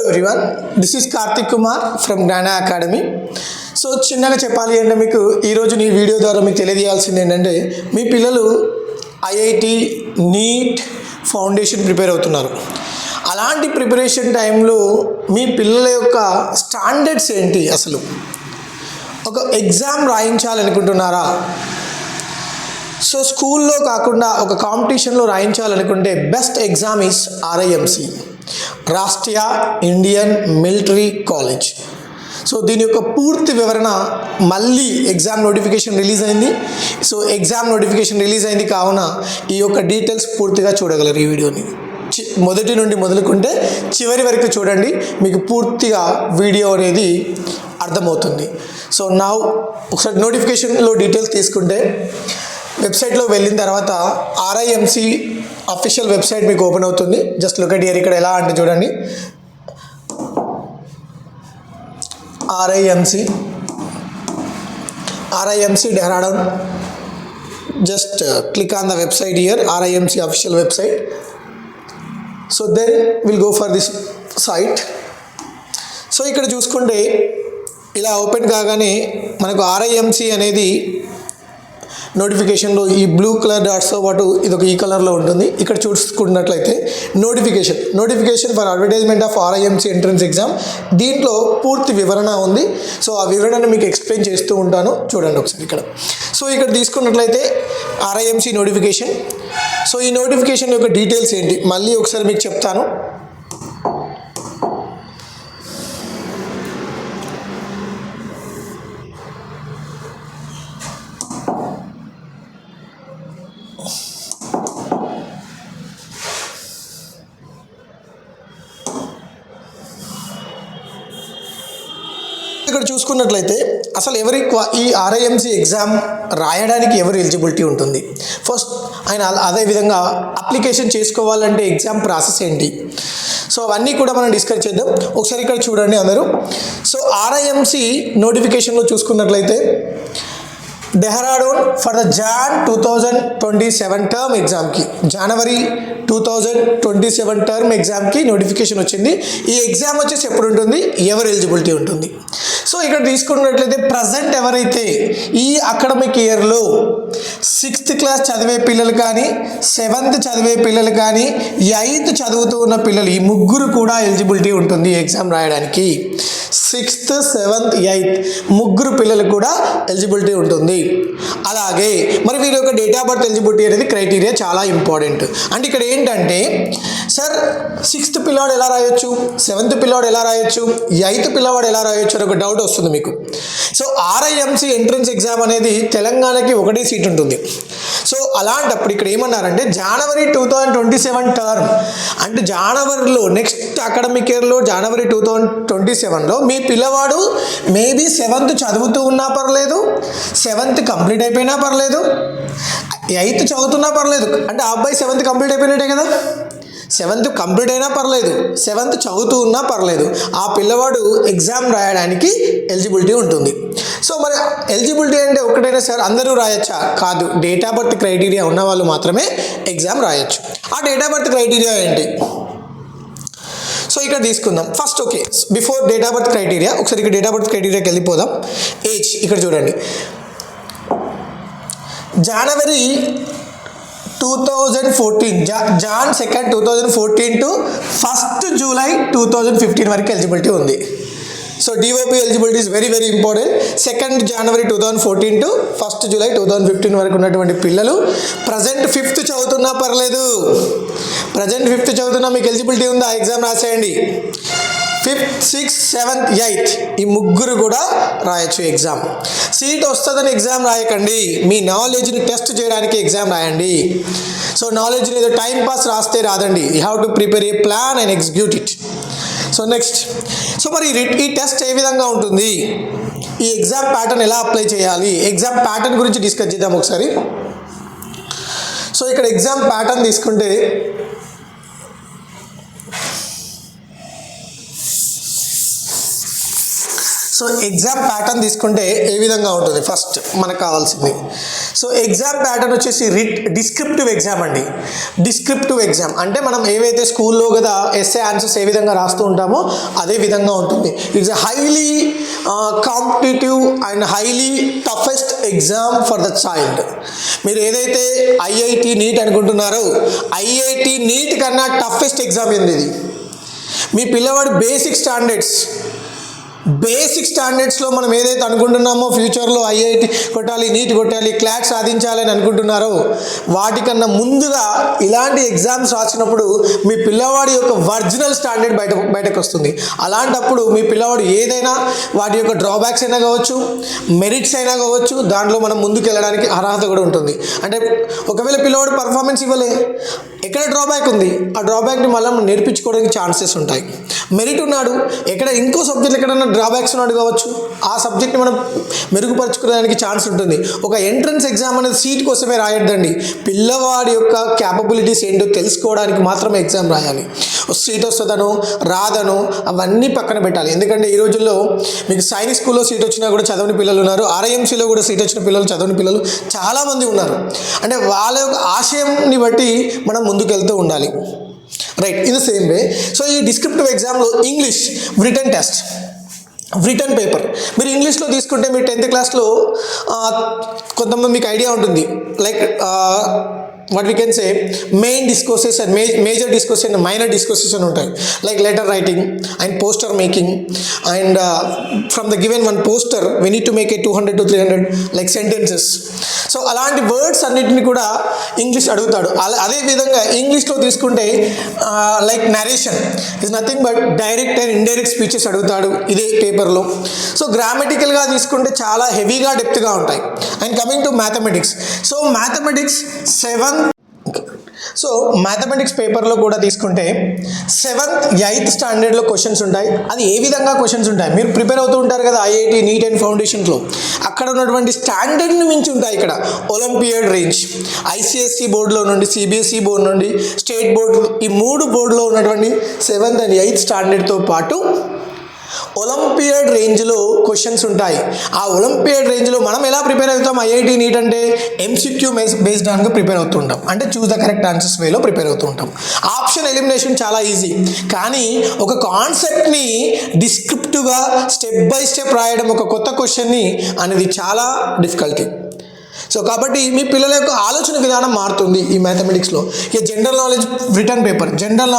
everyone, this is Karthik Kumar from Gnana Academy. So చిన్నగా చెప్పాలి అంటే మీకు ఈరోజు ఈ వీడియో ద్వారా మీకు తెలియజేయాల్సింది ఏంటంటే మీ పిల్లలు ఐఐటి నీట్ ఫౌండేషన్ ప్రిపేర్ అవుతున్నారు. అలాంటి ప్రిపరేషన్ టైంలో మీ పిల్లల యొక్క స్టాండర్డ్స్ ఏంటి, అసలు ఒక ఎగ్జామ్ రాయించాలనుకుంటున్నారా? సో స్కూల్లో కాకుండా ఒక కాంపిటీషన్లో రాయించాలనుకుంటే best exam is RIMC, Rashtriya Indian military college. So దీని యొక్క పూర్తి వివరణ మళ్ళీ ఎగ్జామ్ నోటిఫికేషన్ రిలీజ్ అయింది. సో ఎగ్జామ్ నోటిఫికేషన్ రిలీజ్ అయింది కావున ఈ యొక్క డీటెయిల్స్ పూర్తిగా చూడగలరు. ఈ వీడియోని మొదటి నుండి మొదలుకుంటే చివరి వరకు చూడండి, మీకు పూర్తిగా వీడియో అనేది అర్థమవుతుంది. సో నా ఒకసారి నోటిఫికేషన్లో డీటెయిల్స్ తీసుకుంటే వెబ్సైట్లో వెళ్ళిన తర్వాత ఆర్ఐఎంసి అఫీషియల్ వెబ్సైట్ మీకు ఓపెన్ అవుతుంది. Just look at here. ఇక్కడ ఎలా అంటే చూడండి, RIMC Dehradun. Just click on the website here, RIMC official website. So then we'll go for this site. So ఇక్కడ చూసుకుంటే ఇలా ఓపెన్ కాగానే మనకు RIMC అనేది నోటిఫికేషన్లో ఈ బ్లూ కలర్ డాట్స్తో పాటు ఇది ఒక ఈ కలర్లో ఉంటుంది. ఇక్కడ చూసుకున్నట్లయితే notification for advertisement of RIMC entrance exam, దీంట్లో పూర్తి వివరణ ఉంది. సో ఆ వివరణను మీకు ఎక్స్ప్లెయిన్ చేస్తూ ఉంటాను, చూడండి ఒకసారి ఇక్కడ. సో ఇక్కడ తీసుకున్నట్లయితే RIMC నోటిఫికేషన్. సో ఈ నోటిఫికేషన్ యొక్క డీటెయిల్స్ ఏంటి మళ్ళీ ఒకసారి మీకు చెప్తాను. ఇక్కడ చూసుకున్నట్లయితే అసలు ఈ RIMC ఎగ్జామ్ రాయడానికి ఎవరు ఎలిజిబిలిటీ ఉంటుంది, ఫస్ట్ ఆయన అదేవిధంగా అప్లికేషన్ చేసుకోవాలంటే ఎగ్జామ్ ప్రాసెస్ ఏంటి, సో అవన్నీ కూడా మనం డిస్కస్ చేద్దాం. ఒకసారి ఇక్కడ చూడండి అందరూ. సో RIMC నోటిఫికేషన్లో చూసుకున్నట్లయితే Dehradun for the Jan 2027 term ఎగ్జామ్కి, జనవరి 2027 టర్మ్ ఎగ్జామ్కి నోటిఫికేషన్ వచ్చింది. ఈ ఎగ్జామ్ వచ్చేసి ఎప్పుడు ఉంటుంది, ఎవరు ఎలిజిబిలిటీ ఉంటుంది. సో ఇక్కడ తీసుకున్నట్లయితే ప్రజెంట్ ఎవరైతే ఈ అకాడమిక్ ఇయర్లో 6th క్లాస్ చదివే పిల్లలు కానీ, 7th చదివే పిల్లలు కానీ, 8th చదువుతూ ఉన్న పిల్లలు, ఈ ముగ్గురు కూడా ఎలిజిబిలిటీ ఉంటుంది ఎగ్జామ్ రాయడానికి. 6th, 7th, 8th ముగ్గురు పిల్లలు కూడా ఎలిజిబిలిటీ ఉంటుంది. అలాగే మరి వీరి యొక్క డేట్ ఆఫ్ బర్త్ ఎలిజిబిలిటీ అనేది క్రైటీరియా చాలా ఇంపార్టెంట్. అంటే ఇక్కడ ఏంటంటే సార్ 6th పిల్లవాడు ఎలా రాయొచ్చు, 7th పిల్లవాడు ఎలా రాయొచ్చు, 8th పిల్లవాడు ఎలా రాయొచ్చు అని ఒక డౌట్ వస్తుంది మీకు. సో RIMC ఎంట్రన్స్ ఎగ్జామ్ అనేది తెలంగాణకి ఒకటే సీట్ ఉంటుంది. సో అలాంటప్పుడు ఇక్కడ ఏమన్నారంటే జనవరి 2027 టర్మ్, అంటే జనవరిలో నెక్స్ట్ అకాడమిక్ ఇయర్లో జనవరి 2027లో మీ పిల్లవాడు మేబీ 7th చదువుతూ ఉన్నా పర్లేదు, 7th కంప్లీట్ అయిపోయినా పర్లేదు, 8th చదువుతున్నా పర్లేదు. అంటే ఆ అబ్బాయి 7th కంప్లీట్ అయిపోయినట్టే కదా, 7th కంప్లీట్ అయినా పర్లేదు, 7th చదువుతూ ఉన్నా పర్లేదు, ఆ పిల్లవాడు ఎగ్జామ్ రాయడానికి ఎలిజిబిలిటీ ఉంటుంది. సో మరి ఎలిజిబిలిటీ అంటే ఒకటైనా సార్ అందరూ రాయొచ్చా? కాదు, డేట్ ఆఫ్ బర్త్ క్రైటీరియా ఉన్న వాళ్ళు మాత్రమే ఎగ్జామ్ రాయొచ్చు. ఆ డేట్ ఆఫ్ బర్త్ క్రైటీరియా ఏంటి? సో ఇక్కడ తీసుకుందాం first. Okay, before date of birth criteria ఒకసారి ఇక్కడ డేట్ ఆఫ్ బర్త్ క్రైటీరియాకి వెళ్ళిపోదాం. ఏజ్ ఇక్కడ చూడండి, జనవరి 2014 John 2nd 2014 to 1st July 2015 వరకు ఎలిజిబిలిటీ ఉంది. So DOP eligibility is very very important. 2nd January 2014 to 1st July 2015 వరకు ఉన్నటువంటి పిల్లలు ప్రజెంట్ 5th చదువుతున్నా పర్లేదు, ప్రజెంట్ 5th చదువుతున్నా మీకు ఎలిజిబిలిటీ ఉందా, exam రాసేయండి. 5th, 6th, 7th, 8th ఈ ముగ్గురు కూడా రాయొచ్చు ఎగ్జామ్. సీట్ వస్తుందని ఎగ్జామ్ రాయకండి, మీ నాలెడ్జ్ని టెస్ట్ చేయడానికి ఎగ్జామ్ రాయండి. సో నాలెడ్జ్ని ఏదో టైం పాస్ రాస్తే రాదండి, you have to prepare A plan and execute it. So next, so మరి ఈ టెస్ట్ ఏ విధంగా ఉంటుంది, ఈ ఎగ్జామ్ ప్యాటర్న్ ఎలా అప్లై చేయాలి, ఎగ్జామ్ ప్యాటర్న్ గురించి డిస్కస్ చేద్దాం ఒకసారి. సో ఇక్కడ ఎగ్జామ్ ప్యాటర్న్ తీసుకుంటే సో ఎగ్జామ్ ప్యాటర్న్ తీసుకుంటే ఏ విధంగా ఉంటుంది ఫస్ట్ మనకు కావాల్సింది. సో ఎగ్జామ్ ప్యాటర్న్ వచ్చేసి డిస్క్రిప్టివ్ ఎగ్జామ్ అండి. డిస్క్రిప్టివ్ ఎగ్జామ్ అంటే మనం ఏవైతే స్కూల్లో కదా ఎస్ఏ ఆన్సర్స్ ఏ విధంగా రాస్తూ ఉంటామో అదే విధంగా ఉంటుంది. It's highly competitive and highly toughest exam for the child. మీరు ఏదైతే ఐఐటి నీట్ అనుకుంటున్నారో ఐఐటి నీట్ కన్నా టఫెస్ట్ ఎగ్జామ్ ఏంది ఇది. మీ పిల్లవాడు బేసిక్ స్టాండర్డ్స్లో మనం ఏదైతే అనుకుంటున్నామో ఫ్యూచర్లో ఐఐటి కొట్టాలి, నీట్ కొట్టాలి, క్లాట్ సాధించాలని అనుకుంటున్నారో వాటికన్నా ముందుగా ఇలాంటి ఎగ్జామ్స్ రాసినప్పుడు మీ పిల్లవాడి యొక్క ఒరిజినల్ స్టాండర్డ్ బయటకు వస్తుంది. అలాంటప్పుడు మీ పిల్లవాడు ఏదైనా వాటి యొక్క డ్రాబ్యాక్స్ అయినా కావచ్చు, మెరిట్స్ అయినా కావచ్చు, దాంట్లో మనం ముందుకు వెళ్ళడానికి అర్హత కూడా ఉంటుంది. అంటే ఒకవేళ పిల్లవాడు పర్ఫార్మెన్స్ ఇవ్వలే, ఎక్కడ డ్రాబ్యాక్ ఉంది, ఆ డ్రాబ్యాక్ని మళ్ళీ నేర్పించుకోవడానికి ఛాన్సెస్ ఉంటాయి. మెరిట్ ఉన్నాడు, ఎక్కడ ఇంకో సబ్జెక్ట్ ఎక్కడన్నా డ్రాబ్యాక్స్ ఉన్నాడు కావచ్చు, ఆ సబ్జెక్ట్ని మనం మెరుగుపరచుకోవడానికి ఛాన్స్ ఉంటుంది. ఒక ఎంట్రన్స్ ఎగ్జామ్ అనేది సీట్ కోసమే రాయొద్దండి, పిల్లవాడి యొక్క క్యాపబిలిటీస్ ఏంటో తెలుసుకోవడానికి మాత్రమే ఎగ్జామ్ రాయాలి. సీట్ వస్తుందనో రాదనో అవన్నీ పక్కన పెట్టాలి. ఎందుకంటే ఈ రోజుల్లో మీకు సైనిక్ స్కూల్లో సీట్ వచ్చినా కూడా చదవని పిల్లలు ఉన్నారు, ఆర్ఐఎంసీలో కూడా సీట్ వచ్చిన పిల్లలు చదవని పిల్లలు చాలామంది ఉన్నారు. అంటే వాళ్ళ యొక్క ఆశయంని బట్టి మనం ముందుకెళ్తూ ఉండాలి. Right, in the same way so ఈ డిస్క్రిప్టివ్ ఎగ్జామ్లో ఇంగ్లీష్ రిటర్న్ పేపర్ మీరు ఇంగ్లీష్లో తీసుకుంటే మీరు 10th క్లాస్లో కొంతమంది మీకు ఐడియా ఉంటుంది, like what we can say main discourses and major discourses and minor discourses అని ఉంటాయి. Like letter writing and poster making and from the given one poster we need to make a 200 to 300 like sentences. So అలాంటి words అన్నిటిని కూడా English అడుగుతాడు. అదేవిధంగా ఇంగ్లీష్లో తీసుకుంటే like narration is nothing but direct and indirect speeches అడుగుతాడు ఇదే పేపర్లో. సో గ్రామటికల్గా తీసుకుంటే చాలా హెవీగా డెప్త్గా ఉంటాయి. And coming to mathematics, so mathematics mathematics పేపర్లో కూడా తీసుకుంటే 7th 8th స్టాండర్డ్లో క్వశ్చన్స్ ఉంటాయి. అది ఏ విధంగా క్వశ్చన్స్ ఉంటాయి, మీరు ప్రిపేర్ అవుతూ ఉంటారు కదా ఐఐటి నీట్ అండ్ ఫౌండేషన్స్లో, అక్కడ ఉన్నటువంటి స్టాండర్డ్ని మించి ఉంటాయి. ఇక్కడ ఒలింపియాడ్ రేంజ్, ఐసిఎస్సి బోర్డులో నుండి, సిబిఎస్ఈ బోర్డు నుండి, స్టేట్ బోర్డు, ఈ 3 బోర్డులో ఉన్నటువంటి 7th and 8th స్టాండర్డ్తో పాటు ఒలింపియాడ్ రేంజ్లో క్వశ్చన్స్ ఉంటాయి. ఆ ఒలింపియాడ్ రేంజ్లో మనం ఎలా ప్రిపేర్ అవుతాం, ఐఐటి నీట్ అంటే ఎంసీక్యూ బేస్డ్ ఆన్గా ప్రిపేర్ అవుతూ ఉంటాం. అంటే చూస్ ద కరెక్ట్ ఆన్సర్స్ వేలో ప్రిపేర్ అవుతూ ఉంటాం. ఆప్షన్ ఎలిమినేషన్ చాలా ఈజీ, కానీ ఒక కాన్సెప్ట్ని డిస్క్రిప్టివ్గా స్టెప్ బై స్టెప్ రాయడం, ఒక కొత్త క్వశ్చన్ని అనేది చాలా డిఫికల్టీ. సో కాబట్టి మీ పిల్లల యొక్క ఆలోచన విధానం మారుతుంది ఈ మ్యాథమెటిక్స్లో. ఇక general knowledge written paper, general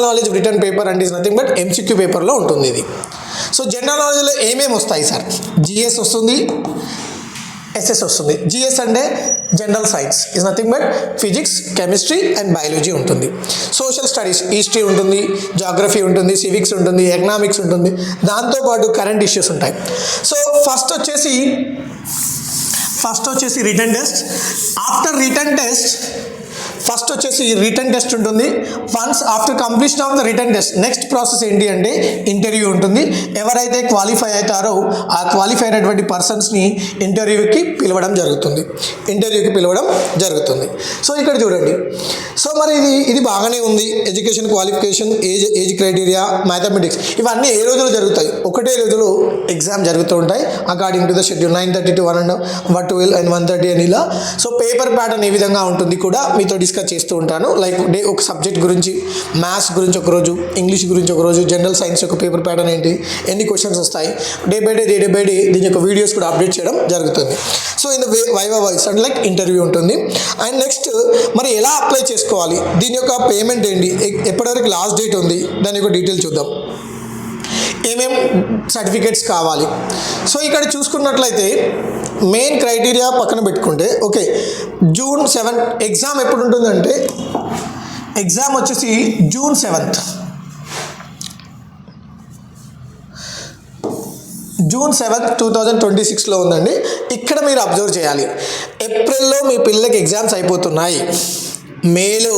knowledge written paper అంటే ఇస్ నథింగ్ బట్ ఎంసీక్యూ పేపర్లో ఉంటుంది ఇది. సో జనరల్ నాలెడ్జ్లో ఏమేమి వస్తాయి సార్, జిఎస్ వస్తుంది, ఎస్ఎస్ వస్తుంది. జిఎస్ అంటే general science is nothing but physics, chemistry and biology ఉంటుంది. సోషల్ స్టడీస్ హిస్టరీ ఉంటుంది, జాగ్రఫీ ఉంటుంది, సివిక్స్ ఉంటుంది, ఎకనామిక్స్ ఉంటుంది, దాంతోపాటు కరెంట్ ఇష్యూస్ ఉంటాయి. సో ఫస్ట్ వచ్చేసి written test. After written test written test ఉంటుంది. Once after completion of the return test next process ఏంటి అంటే ఇంటర్వ్యూ ఉంటుంది. ఎవరైతే క్వాలిఫై అవుతారో ఆ క్వాలిఫై అయినటువంటి పర్సన్స్ని ఇంటర్వ్యూకి పిలవడం జరుగుతుంది. సో ఇక్కడ చూడండి, సో మరి ఇది బాగానే ఉంది. Education qualification, age criteria, mathematics ఇవన్నీ ఏ రోజులో జరుగుతాయి, ఒకటే రోజులో ఎగ్జామ్ జరుగుతూ ఉంటాయి according to the schedule 9:30 to 12 and 1:30 అని ఇలా. సో పేపర్ ప్యాటర్న్ ఏ విధంగా ఉంటుంది కూడా మీతో డిస్కస్ చేస్తూ ఉంటాను. లైక్ ఒక సబ్జెక్ట్ గురించి, మ్యాథ్స్ గురించి ఒకరోజు, ఇంగ్లీష్ గురించి ఒకరోజు, జనరల్ సైన్స్ యొక్క పేపర్ ప్యాటర్న్ ఏంటి, ఎన్ని క్వశ్చన్స్ వస్తాయి, డే బై డే దీని యొక్క వీడియోస్ కూడా అప్డేట్ చేయడం జరుగుతుంది. So in the viva voice and like interview ఉంటుంది. అండ్ నెక్స్ట్ మరి ఎలా అప్లై చేసుకోవాలి, దీని యొక్క పేమెంట్ ఏంటి, ఎప్పటివరకు లాస్ట్ డేట్ ఉంది, దాని యొక్క డీటెయిల్ చూద్దాం. ఏమేం సర్టిఫికేట్స్ కావాలి. సో ఇక్కడ చూసుకున్నట్లయితే మెయిన్ క్రైటీరియా పక్కన పెట్టుకుంటే ఓకే, June 7 ఎగ్జామ్ ఎప్పుడు ఉంటుందంటే ఎగ్జామ్ వచ్చేసి June 7th. June 7th, 2026లో ఉందండి. ఇక్కడ మీరు అబ్జర్వ్ చేయాలి, ఏప్రిల్లో మీ పిల్లలకి ఎగ్జామ్స్ అయిపోతున్నాయి, మేలో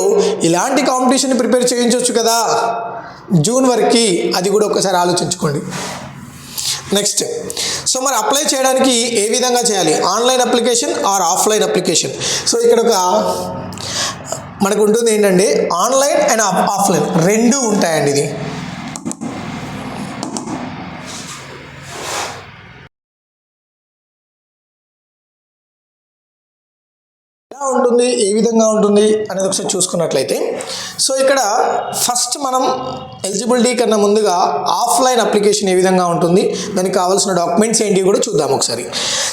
ఇలాంటి కాంపిటీషన్ ప్రిపేర్ చేయించవచ్చు కదా జూన్ వరకు, అది కూడా ఒకసారి ఆలోచించుకోండి. నెక్స్ట్, సో మరి అప్లై చేయడానికి ఏ విధంగా చేయాలి, online application or offline application. So ఇక్కడ ఒక మనకు ఉంటుంది ఏంటంటే ఆన్లైన్ అండ్ ఆఫ్లైన్ రెండు ఉంటాయండి. ఇది ఉంటుంది, ఏ విధంగా ఉంటుంది అనేది ఒకసారి చూసుకున్నట్లయితే, సో ఇక్కడ ఫస్ట్ మనం ఎలిజిబిలిటీ కన్నా ముందుగా ఆఫ్లైన్ అప్లికేషన్ ఏ విధంగా ఉంటుంది, దానికి కావాల్సిన డాక్యుమెంట్స్ ఏంటి కూడా చూద్దాం ఒకసారి.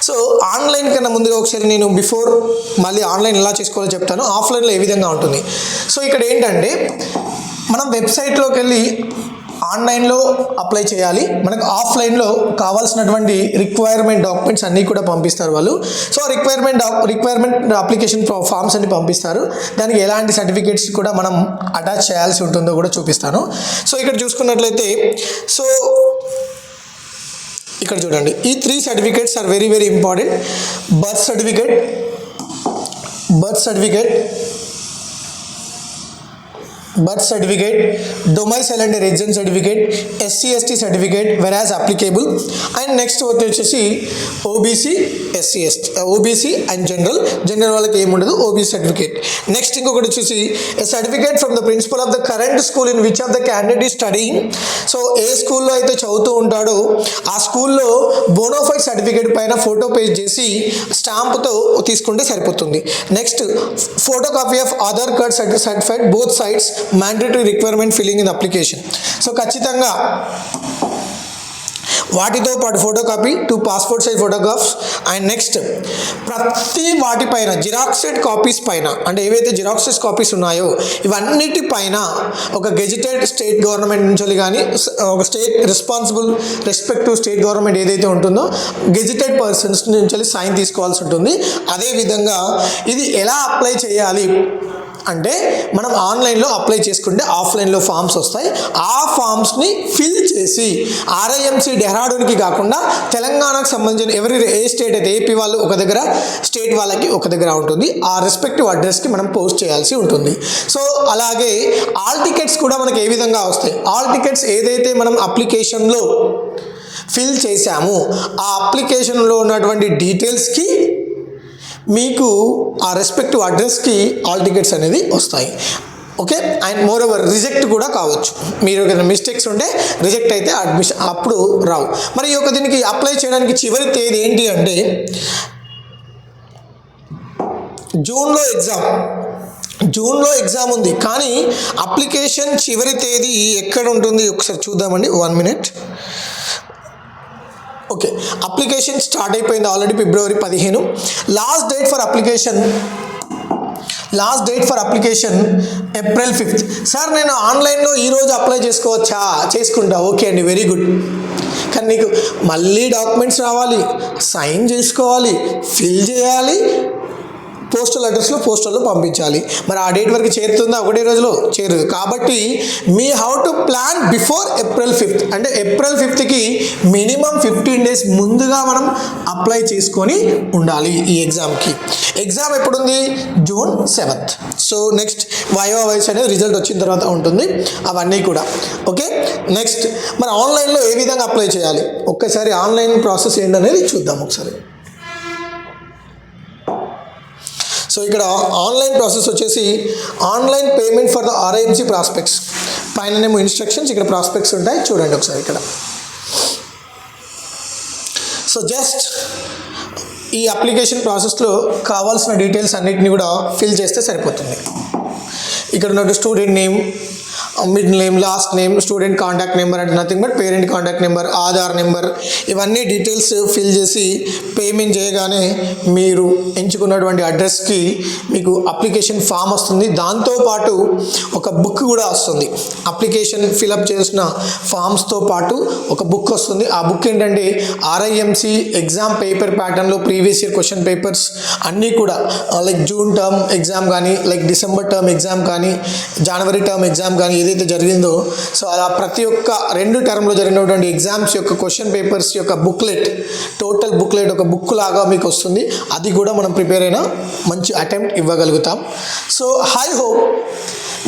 సో ఆన్లైన్ కన్నా ముందుగా ఒకసారి నేను బిఫోర్ మళ్ళీ ఆన్లైన్ ఎలా చేసుకోవాలో చెప్తాను, ఆఫ్లైన్లో ఏ విధంగా ఉంటుంది. సో ఇక్కడ ఏంటంటే మనం వెబ్సైట్లోకి వెళ్ళి ఆన్లైన్లో అప్లై చేయాలి. మనకు ఆఫ్లైన్లో కావాల్సినటువంటి రిక్వైర్మెంట్ డాక్యుమెంట్స్ అన్నీ కూడా పంపిస్తారు వాళ్ళు. సో రిక్వైర్మెంట్ అప్లికేషన్ ఫామ్స్ అన్ని పంపిస్తారు. దానికి ఎలాంటి సర్టిఫికేట్స్ కూడా మనం అటాచ్ చేయాల్సి ఉంటుందో కూడా చూపిస్తాను. సో ఇక్కడ చూసుకున్నట్లయితే, సో ఇక్కడ చూడండి, ఈ 3 certificates are very very important. Birth certificate, domicile and residence certificate, SC/ST certificate whereas applicable, and next వచ్చేసి OBC and general వాళ్ళకి ఏముండదు, OBC సర్టిఫికేట్. నెక్స్ట్ ఇంకొకటి వచ్చేసి a certificate from the principal of the current school in which of the candidate is studying. So ఏ స్కూల్లో అయితే చదువుతూ ఉంటాడో ఆ స్కూల్లో బోనోఫైడ్ సర్టిఫికేట్ పైన ఫోటో పేస్ట్ చేసి స్టాంప్తో తీసుకుంటే సరిపోతుంది. Next photo copy of Aadhaar card certified both sides, mandatory requirement filling in the application. So ఖచ్చితంగా వాటితో పాటు photo copy, 2 passport size photographs, and next ప్రతి వాటిపైన జిరాక్సెడ్ కాపీస్ పైన, అంటే ఏవైతే జిరాక్సెస్ కాపీస్ ఉన్నాయో ఇవన్నిటిపైన ఒక గెజిటెడ్ స్టేట్ గవర్నమెంట్ నుంచి కానీ ఒక స్టేట్ రెస్పెక్టివ్ స్టేట్ గవర్నమెంట్ ఏదైతే ఉంటుందో గెజిటెడ్ పర్సన్స్ నుంచి సైన్ తీసుకోవాల్సి ఉంటుంది. అదేవిధంగా ఇది ఎలా అప్లై చేయాలి అంటే మనం ఆన్లైన్లో అప్లై చేసుకుంటే ఆఫ్లైన్లో ఫామ్స్ వస్తాయి. ఆ ఫామ్స్ని ఫిల్ చేసి RIMC డెహ్రాడూన్కి కాకుండా తెలంగాణకు సంబంధించిన ఏ స్టేట్ అయితే ఏపీ వాళ్ళు ఒక దగ్గర, స్టేట్ వాళ్ళకి ఒక దగ్గర ఉంటుంది. ఆ రెస్పెక్టివ్ అడ్రస్కి మనం పోస్ట్ చేయాల్సి ఉంటుంది. సో అలాగే ఆల్ టికెట్స్ కూడా మనకి ఏ విధంగా వస్తాయి, ఆల్ టికెట్స్ ఏదైతే మనం అప్లికేషన్లో ఫిల్ చేశామో ఆ అప్లికేషన్లో ఉన్నటువంటి డీటెయిల్స్కి మీకు ఆ రెస్పెక్టివ్ అడ్రస్కి ఆల్ టికెట్స్ అనేది వస్తాయి. Okay, and more over reject కూడా కావచ్చు. మీరు ఏదైనా మిస్టేక్స్ ఉంటే రిజెక్ట్ అయితే అడ్మిషన్ అప్పుడు రావు. మరి ఈ యొక్క దీనికి అప్లై చేయడానికి చివరి తేదీ ఏంటి అంటే జూన్లో ఎగ్జామ్ ఉంది, కానీ అప్లికేషన్ చివరి తేదీ ఎక్కడ ఉంటుంది ఒకసారి చూద్దామండి. 1 minute. ఓకే, అప్లికేషన్ స్టార్ట్ అయిపోయింది already February 15. Last date for application April 5th. Sir నేను ఆన్లైన్లో ఈరోజు అప్లై చేసుకుంటా. ఓకే అండి, వెరీ గుడ్. కానీ నీకు మళ్ళీ డాక్యుమెంట్స్ రావాలి, సైన్ చేసుకోవాలి, ఫిల్ చేయాలి, పోస్టల్ అడ్రస్లో పోస్టల్లో పంపించాలి. మరి ఆ డేట్ వరకు చేరుతుందా? ఒకటే రోజులో చేరదు. కాబట్టి me how to plan before April 5th, అంటే ఏప్రిల్ 5thకి మినిమం 15 days ముందుగా మనం అప్లై చేసుకొని ఉండాలి ఈ ఎగ్జామ్కి. ఎగ్జామ్ ఎప్పుడుంది? June 7th. So next viva voce అనేది రిజల్ట్ వచ్చిన తర్వాత ఉంటుంది అవన్నీ కూడా. ఓకే, నెక్స్ట్ మరి ఆన్లైన్లో ఏ విధంగా అప్లై చేయాలి, ఒక్కసారి ఆన్లైన్ ప్రాసెస్ ఏంటనేది చూద్దాం ఒకసారి. సో ఇక్కడ ఆన్లైన్ ప్రాసెస్ వచ్చేసి online payment for the RIMC prospectus, పైననేమో ఇన్స్ట్రక్షన్స్, ఇక్కడ ప్రాస్పెక్ట్స్ ఉంటాయి చూడండి ఒకసారి ఇక్కడ. సో జస్ట్ ఈ అప్లికేషన్ ప్రాసెస్లో కావాల్సిన డీటెయిల్స్ అన్నిటిని కూడా ఫిల్ చేస్తే సరిపోతుంది. ఇక్కడ ఉన్న student name, middle name, last name, student contact number అంటే nothing but parent contact number, Aadhaar number, ఇవన్నీ డీటెయిల్స్ ఫిల్ చేసి పేమెంట్ చేయగానే మీరు ఎంచుకున్నటువంటి అడ్రస్కి మీకు అప్లికేషన్ ఫామ్ వస్తుంది. దాంతోపాటు ఒక బుక్ కూడా వస్తుంది. అప్లికేషన్ ఫిలప్ చేసిన ఫామ్స్తో పాటు ఒక బుక్ వస్తుంది. ఆ బుక్ ఏంటంటే RIMC ఎగ్జామ్ పేపర్ ప్యాటర్న్లో ప్రీవియస్ ఇయర్ క్వశ్చన్ పేపర్స్ అన్నీ కూడా లైక్ జూన్ టర్మ్ ఎగ్జామ్ కానీ, లైక్ డిసెంబర్ టర్మ్ ఎగ్జామ్ కానీ, జనవరి టర్మ్ ఎగ్జామ్ కానీ ఏదైతే జరిగిందో, సో అలా ప్రతి ఒక్క 2 టర్మ్లో జరిగినటువంటి ఎగ్జామ్స్ యొక్క క్వశ్చన్ పేపర్స్ యొక్క బుక్లెట్, టోటల్ బుక్లెట్ ఒక బుక్ లాగా మీకు వస్తుంది. అది కూడా మనం ప్రిపేర్ అయినా మంచి అటెంప్ట్ ఇవ్వగలుగుతాం. సో ఐ హోప్,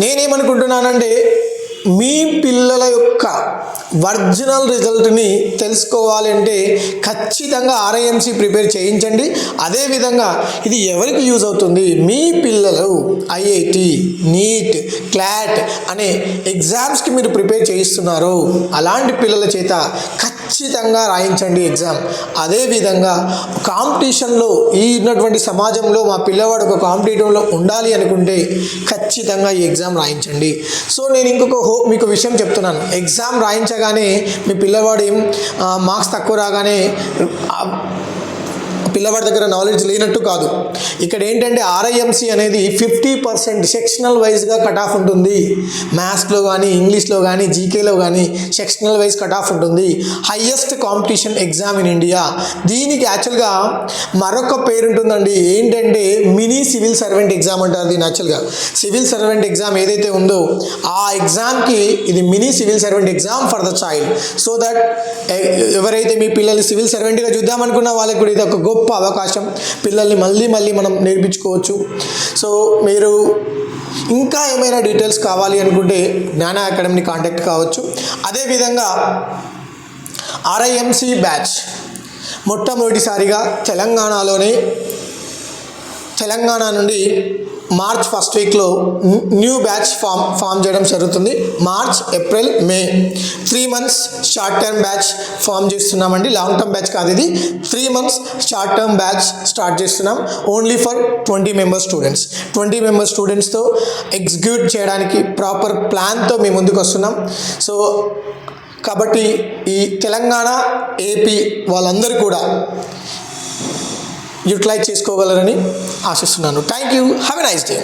నేనేమనుకుంటున్నానంటే మీ పిల్లల యొక్క ఒరిజినల్ రిజల్ట్ని తెలుసుకోవాలి అంటే ఖచ్చితంగా ఆర్ఐఎంసీ ప్రిపేర్ చేయించండి. అదేవిధంగా ఇది ఎవరికి యూజ్ అవుతుంది, మీ పిల్లలు ఐఐటి, నీట్, క్లాట్ అనే ఎగ్జామ్స్కి మీరు ప్రిపేర్ చేయిస్తున్నారు, అలాంటి పిల్లల చేత ఖచ్చితంగా రాయించండి ఎగ్జామ్. అదేవిధంగా కాంపిటీషన్లో ఈ ఉన్నటువంటి సమాజంలో మా పిల్లవాడు ఒక కాంపిటేటివ్లో ఉండాలి అనుకుంటే ఖచ్చితంగా ఈ ఎగ్జామ్ రాయించండి. సో నేను మీకు విషయం చెప్తున్నాను, ఎగ్జామ్ రాయించగానే మీ పిల్లవాడు మార్క్స్ తక్కువ రాగానే పిల్లవాడి దగ్గర నాలెడ్జ్ లేనట్టు కాదు. ఇక్కడ ఏంటంటే ఆర్ఐఎంసీ అనేది 50% సెక్షనల్ వైజ్గా కట్ ఆఫ్ ఉంటుంది. మ్యాథ్స్లో కానీ, ఇంగ్లీష్లో కానీ, జీకేలో కానీ సెక్షనల్ వైజ్ కట్ ఆఫ్ ఉంటుంది. Highest competition exam in India. దీనికి యాక్చువల్గా మరొక పేరు ఉంటుందండి, ఏంటంటే మినీ సివిల్ సర్వెంట్ ఎగ్జామ్ అంటారు దీన్ని. యాక్చువల్గా సివిల్ సర్వెంట్ ఎగ్జామ్ ఏదైతే ఉందో ఆ ఎగ్జామ్కి ఇది mini civil servant exam for the child. So that ఎవరైతే మీ పిల్లల్ని సివిల్ సర్వెంట్గా చూద్దామనుకున్న వాళ్ళకి కూడా ఇది ఒక గొప్ప అవకాశం. పిల్లల్ని మళ్ళీ మనం నేర్పించుకోవచ్చు. సో మీరు ఇంకా ఏమైనా డీటెయిల్స్ కావాలి అనుకుంటే జ్ఞాన అకాడమీని కాంటాక్ట్ కావచ్చు. అదేవిధంగా ఆర్ఐఎంసీ బ్యాచ్ మొట్టమొదటిసారిగా తెలంగాణ నుండి మార్చ్ ఫస్ట్ వీక్లో న్యూ బ్యాచ్ ఫామ్ చేయడం జరుగుతుంది. March, April, May 3 months short term batch form చేస్తున్నామండి. లాంగ్ టర్మ్ బ్యాచ్ కాదు ఇది. 3 months short term batch start చేస్తున్నాం. Only for 20 member students. 20 member స్టూడెంట్స్తో ఎగ్జిక్యూట్ చేయడానికి ప్రాపర్ ప్లాన్తో మేము ముందుకు వస్తున్నాం. సో కాబట్టి ఈ తెలంగాణ, ఏపీ వాళ్ళందరూ కూడా యూటిలైజ్ చేసుకోగలరని ఆశిస్తున్నాను. Thank you. Have a nice day.